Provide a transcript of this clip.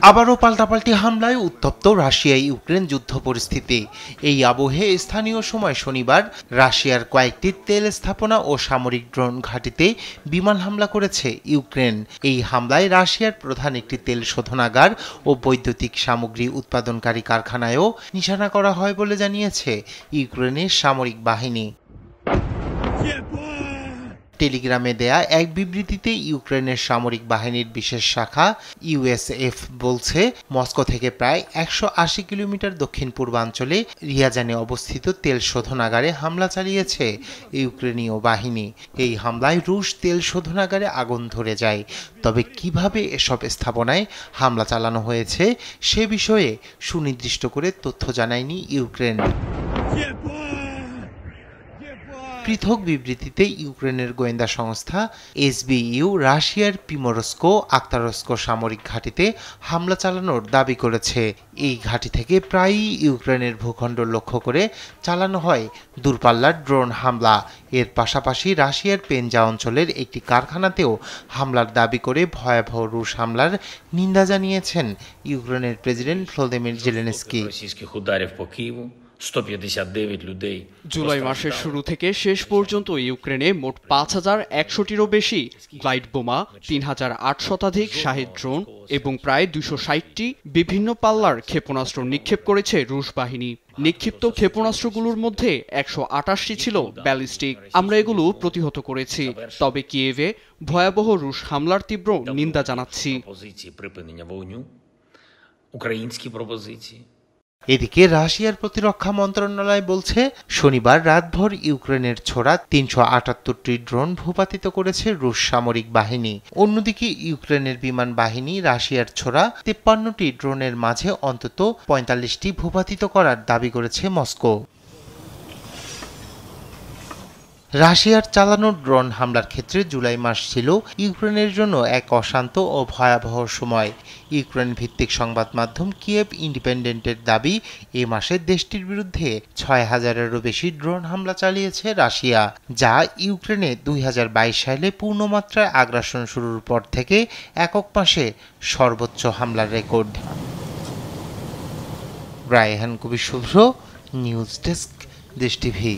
আবারও পাল্টাপাল্টি হামলায় উত্তপ্ত রাশিয়া ইউক্রেন যুদ্ধ পরিস্থিতি। এই আবহে স্থানীয় সময় শনিবার রাশিয়ার কয়েকটি তেল স্থাপনা ও সামরিক ড্রোন ঘাঁটিতে বিমান হামলা করেছে ইউক্রেন। এই হামলায় রাশিয়ার প্রধান একটি তেল শোধনাগার ও বৈদ্যুতিক সামগ্রী উৎপাদনকারী কারখানায়ও নিশানা করা হয় বলে জানিয়েছে ইউক্রেনের সামরিক বাহিনী। টেলিগ্রামে দেয়া এক বিবৃতিতে ইউক্রেনের সামরিক বাহিনীর বিশেষ শাখা ইউএসএফ বলছে, মস্কো থেকে প্রায় 180 কিলোমিটার দক্ষিণ পূর্বাঞ্চলে রিয়াজানে অবস্থিত তেল শোধনাগারে হামলা চালিয়েছে ইউক্রেনীয় বাহিনী। এই হামলায় রুশ তেল শোধনাগারে আগুন ধরে যায়। তবে কিভাবে এসব স্থাপনায় হামলা চালানো হয়েছে সে বিষয়ে সুনির্দিষ্ট করে তথ্য জানায়নি ইউক্রেন। পৃথক বিবৃতিতে ইউক্রেনের গোয়েন্দা সংস্থা এসবিইউ রাশিয়ার পিমোরস্কো আক্তারস্কো সামরিক ঘাঁটিতে হামলা চালানোর দাবি করেছে। এই ঘাঁটি থেকে প্রায়ই ইউক্রেনের ভূখণ্ড লক্ষ্য করে চালানো হয় দূরপাল্লার ড্রোন হামলা। এর পাশাপাশি রাশিয়ার পেনজা অঞ্চলের একটি কারখানাতেও হামলার দাবি করে ভয়াবহ রুশ হামলার নিন্দা জানিয়েছেন ইউক্রেনের প্রেসিডেন্ট ভলোদিমির জেলেনস্কি। জুলাই মাসের শুরু থেকে শেষ পর্যন্ত ইউক্রেনে মোট 5100টিরও বেশি গ্লাইড বোমা, 3008 শতাধিক শাহেদ ড্রোন এবং প্রায় 260টি বিভিন্ন পাল্লার ক্ষেপণাস্ত্র নিক্ষেপ করেছে রুশ বাহিনী। নিক্ষিপ্ত ক্ষেপণাস্ত্রগুলোর মধ্যে 128টি ছিল ব্যালিস্টিক। আমরা এগুলো প্রতিহত করেছি, তবে কিয়েভে ভয়াবহ রুশ হামলার তীব্র নিন্দা জানাচ্ছি। এদিকে রাশিয়ার প্রতিরক্ষা মন্ত্রণালয় বলছে, শনিবার রাতভর ইউক্রেনের ছোড়া 378টি ড্রোন ভূপাতিত করেছে রুশ সামরিক বাহিনী। অন্যদিকে ইউক্রেনের বিমান বাহিনী রাশিয়ার ছোড়া 53টি ড্রোনের মাঝে অন্তত 45টি ভূপাতিত করার দাবি করেছে মস্কো। রাশিয়ার চালানো ড্রোন হামলার ক্ষেত্রে জুলাই মাস ছিল ইউক্রেনের জন্য এক অশান্ত ও ভয়াবহ সময়। ইউক্রেন ভিত্তিক সংবাদ মাধ্যম কিয়েভ ইন্ডিপেন্ডেন্টের দাবি, এ মাসে দেশটির বিরুদ্ধে 6000-এরও বেশি ড্রোন হামলা চালিয়েছে রাশিয়া, যা ইউক্রেনে 2022 সালে পূর্ণমাত্রায় আগ্রাসন শুরুর পর থেকে একক মাসে সর্বোচ্চ হামলার রেকর্ড। রায়হান কবির শুভ্র, নিউজ ডেস্ক, দেশ টিভি।